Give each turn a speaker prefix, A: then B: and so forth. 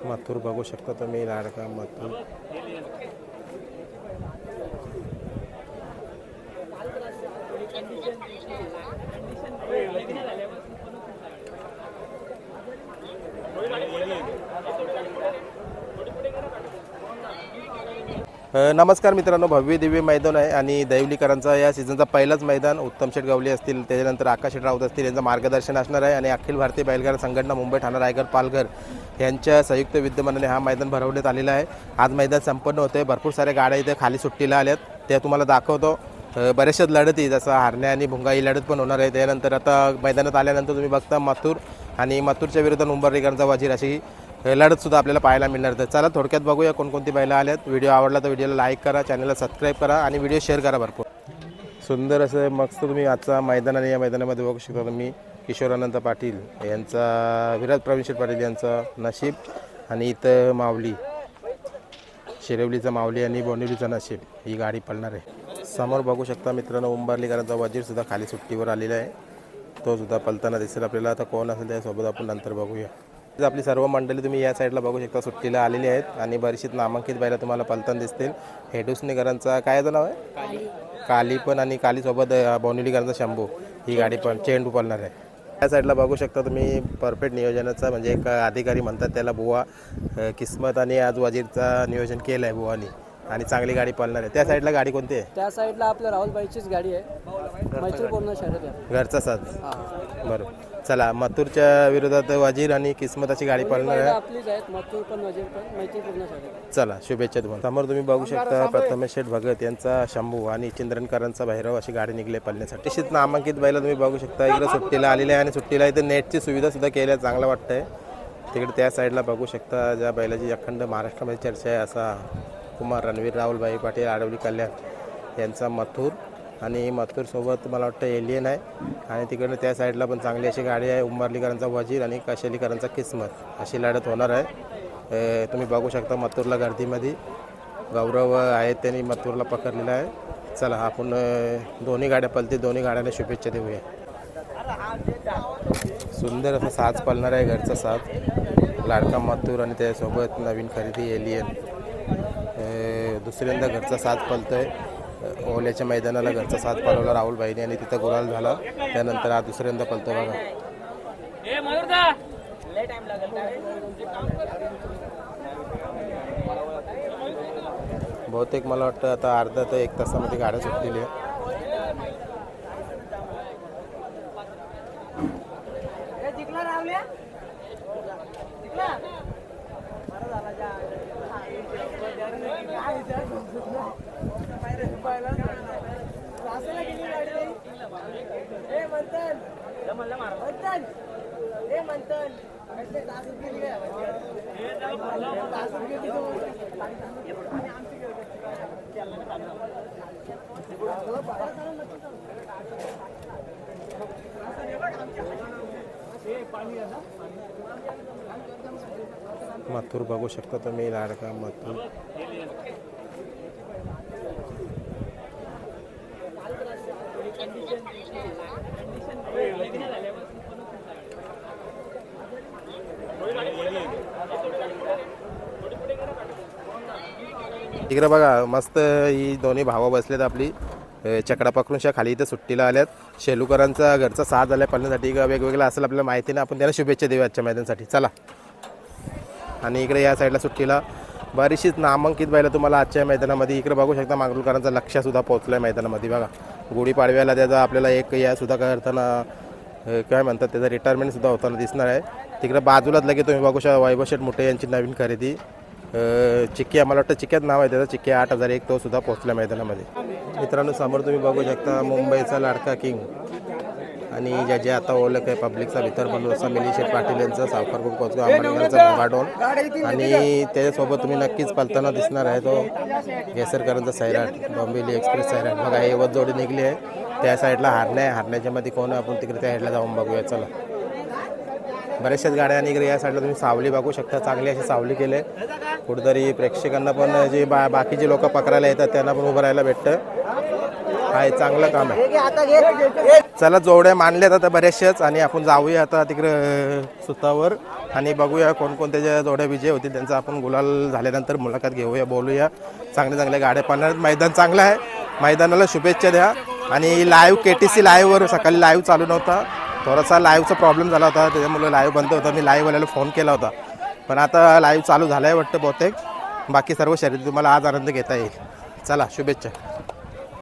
A: मथुर बघू शकता तुम्ही, लाडका मथुर. नमस्कार मित्रांनो, भव्य दिव्य मैदान आहे आणि दैवलीकरांचा या सीझनचा पहिलाच मैदान. उत्तम शेठ गवली असतील, त्याच्यानंतर आकाश शेठ राऊत असतील, यांचं मार्गदर्शन असणार आहे आणि अखिल भारतीय बैलगाडा संघटना मुंबई, ठाणे, रायगड, पालघर यांच्या संयुक्त विद्यमानाने हा मैदान भरवण्यात आलेला आहे. आज मैदान संपन्न होते. भरपूर साऱ्या गाड्या इथे खाली सुट्टीला आल्यात, त्या तुम्हाला दाखवतो. बऱ्याचशाच लढती, जसं हारण्या आणि भुंगा ही लढत पण होणार आहे. त्यानंतर आता मैदानात आल्यानंतर तुम्ही बघता मथुर आणि मथुरच्या विरुद्ध उंबरलीकरांचा वजीर अशी लढतसुद्धा आपल्याला पाहायला मिळणार. तर चला थोडक्यात बघूया कोणकोणती बैलं आल्यात. व्हिडिओ आवडला तर व्हिडिओला लाईक करा, चॅनलला सबस्क्राईब करा आणि व्हिडिओ शेअर करा भरपूर. सुंदर असं मस्त तुम्ही आजचा मैदान आणि या मैदानामध्ये बघू शकता तुम्ही किशोर अनंत पाटील यांचा, विराट प्रवीण शेठ पाटील यांचा नशीब आणि इथं माऊली, शिरवलीचा माऊली आणि बोनिवलीचा नशीब ही गाडी पळणार आहे. समोर बघू शकता मित्रांनो, उंबरलीकरांचा वजीरसुद्धा खाली सुट्टीवर आलेला आहे, तो सुद्धा पळताना दिसेल आपल्याला. आता कोण असेल त्यासोबत आपण नंतर बघूया. आपली सर्व मंडळी तुम्ही या साईडला बघू शकता सुट्टीला आलेली आहेत आणि बरीचशी नामांकित बैला तुम्हाला पलताना दिसतील. हेडुसनीकरांचा काय नाव आहे, काली पण, आणि कालीसोबत बोनिवलीकरांचा शंभू ही गाडी पण चेंडू पळणार आहे. या साईडला बघू शकता तुम्ही परफेक्ट नियोजनाचा, म्हणजे एक अधिकारी म्हणतात त्याला, बुवा किस्मत आणि आज वजीरचा नियोजन केलं आहे बुवानी आणि चांगली गाडी पळणार आहे. त्या साईडला गाडी कोणती आहे?
B: त्या साईडला आपल्या राहुलबाईचीच गाडी आहे, मैत्रीपूर्ण शर्यत आहे,
A: घरचा साथ. बरोबर. चला, मथुरच्या विरोधात वजीर आणि किस्मत अशी गाडी पळणार आहे.
B: आपलीच आहेत, मथुर पण वजीर पण, मैत्रीपूर्ण शर्यत.
A: चला, शुभेच्छा तुम्हाला. समोर तुम्ही बघू शकता प्रथमेश शेठ भगत यांचा शंभू आणि चिंद्रनकरांचा भैरव अशी गाडी निघली पळण्यासाठी. निश्चित नामांकित बैला तुम्ही बघू शकता. इकडे सुट्टीला आलेले आहे आणि सुट्टीला इथे नेटची सुविधा सुद्धा केल्या, चांगलं वाटतंय. तिकडे त्या साईडला बघू शकता ज्या बैलाची अखंड महाराष्ट्रामध्ये चर्चा आहे, असा कुमार रणवीर राहुलबाई पाटील आडवली कल्याण यांचा मथुर आणि मथुरसोबत मला वाटतं एलियन आहे. आणि तिकडनं त्या साईडला पण चांगली अशी गाडी आहे, उंबरलीकरांचा वजीर आणि कशेलीकरांचा किस्मत अशी लढत होणार आहे. तुम्ही बघू शकता मथुरला गर्दीमध्ये गौरव आहेत, त्यांनी मथुरला पकडलेला आहे. चला, आपण दोन्ही गाड्या पळतील, दोन्ही गाड्यांना शुभेच्छा देऊया. सुंदर असं साज पळणार आहे, घरचा साज, लाडका मथुर आणि त्यासोबत नवीन खरेदी एलियन. दुसऱ्यांदा घरचा साज पळतोय. ओल्याच्या मैदानाला घरचा साथ पळवला राहुलबाईने आणि तिथं गुलाल झाला. त्यानंतर आज दुसऱ्यांदा पळतो बघा. बहुतेक मला वाटतं आता अर्धा ते 1 तासामध्ये गाड्या सुटलेली आहे. मथुर बघू शकता तुम्ही, लाडका मथुर. इकडे बघा, मस्त ही दोन्ही भावं बसलेत आपली चकडा पकडूनशा खाली इथं सुट्टीला आल्यात. शेलूकरांचा घरचा साथ आला पळण्यासाठी, वेगवेगळा असेल आपल्याला माहिती नाही, आपण त्याला शुभेच्छा देऊ आजच्या मैदानासाठी. चला, आणि इकडे या साईडला सुट्टीला बरीचशीच नामांकित बैलं तुम्हाला आजच्या मैदानामध्ये. इकडे बघू शकता मांगरुळकरांचा लक्षसुद्धा पोहोचला आहे मैदानामध्ये. बघा, गुढीपाडव्याला त्याचा आपल्याला एक या सुद्धा करताना काय म्हणतात, त्याचं रिटायरमेंटसुद्धा होताना दिसणार आहे. तिकडे बाजूलाच लगे तुम्ही बघू शकता वैभव शेठ मोठे यांची नवीन खरेदी चिक्क्या, मला वाटतं चिक्क्यात नाव आहे त्याचं, चिक्क्या 8001, तो सुद्धा पोहोचला मैदानामध्ये. मित्रांनो, समोर तुम्ही बघू शकता मुंबईचा लाडका किंग आणि ज्याचे आता ओळख आहे पब्लिकचा भीतर बनून असा मिलिंद शेठ पाटील यांचा, सावकार कोचगाव आंबेडकरांचा भोगाडोन आणि त्याच्यासोबत तुम्ही नक्कीच पळताना दिसणार आहे तो केसरकरांचा सैराट, डोंबिवली एक्सप्रेस सैराट. बघा, हे जोडी निघली आहे. त्या साईडला हारण्या आहे, हारण्याच्या मध्ये कोण आहे आपण तिकडे त्या साईडला जाऊन बघूया. चला, बऱ्याचशाच गाड्या आणि इकडे या साईडला तुम्ही सावली बघू शकता, चांगली अशी सावली केले. कुठेतरी प्रेक्षकांना पण जे बाकीचे लोक पकडायला येतात त्यांना पण उभं राहायला भेटतं. आहे चांगलं काम आहे. चला जोड्या मानल्यात आता बऱ्याचशाच आणि आपण जाऊया आता तिकडं सुतावर आणि बघूया कोणकोणत्या ज्या जोड्या विजय होतील त्यांचा आपण गुलाल झाल्यानंतर मुलाखत घेऊया, बोलूया. चांगल्या चांगल्या गाड्या पाहणार. मैदान चांगलं आहे, मैदानाला शुभेच्छा द्या. आणि लाईव्ह KTC लाईव्हवर सकाळी लाईव्ह चालू नव्हता, थोडासा लाईव्हचा प्रॉब्लेम झाला होता, त्याच्यामुळे लाईव्ह बंद होता. मी लाईव्हवाल्याला फोन केला होता, पण आता लाईव्ह चालू झाला आहे वाटतं बहुतेक. बाकी सर्व शर्यती तुम्हाला आज आनंद घेता येईल. चला शुभेच्छा.